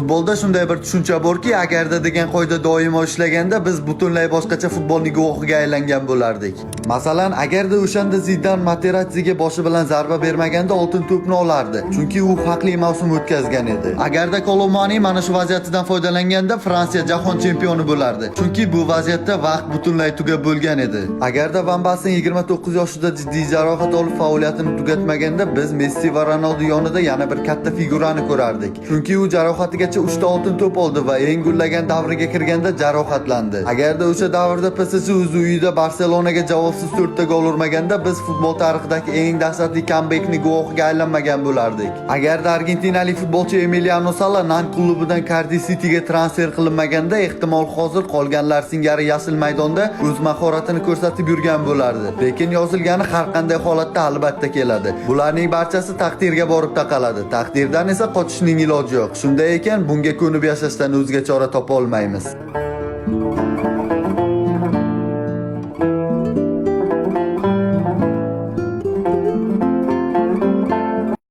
Futbolda shunday bir tushuncha borki, agarda degan qoida doimo ishlaganda biz butunlay boshqacha futbolning guvohiga aylangan bo'lardik. Masalan, agarda o'shanda Zidan Materazziga boshi bilan zarba bermaganda oltin to'pni olardi, chunki u haqli mavsum o'tkazgan edi. Agarda Kolomani mana shu vaziyatdan foydalanganda Fransiya jahon chempioni bo'lardi, chunki bu vaziyatda vaqt butunlay tugab bo'lgan edi. Agarda Van Basten 29 yoshida jiddiy jarohat olib faoliyatini tugatmaganda biz Messi va Ronaldo yonida yana bir katta figurani ko'rardik. Chunki u jarohatigacha 3 ta oltin to'p oldi va eng gullagan davriga kirganda jarohatlandi. Agarda o'sha davrda PSG o'z uyida Barselonaga javobsiz 4 ta gol urmaganda biz futbol tarixidagi eng dahshatli comebackni guvohiga aylanmagan bo'lardik. Agarda argentinalik futbolchi Emiliano Sala Nantes klubidan Cardiff Cityga transfer qilinmaganda ehtimol hozir qolganlar singari yashil maydonda o'z mahoratini ko'rsatib yurgan bo'lardi. Lekin yozilgani har qanday holatda albatta keladi. Bularning barchasi taqdirga borib taqaladi. Taqdirdan esa qochishning iloji yo'q. Shunday ekan, bunga ko'nib yashashdan o'zga chora topa olmaymiz.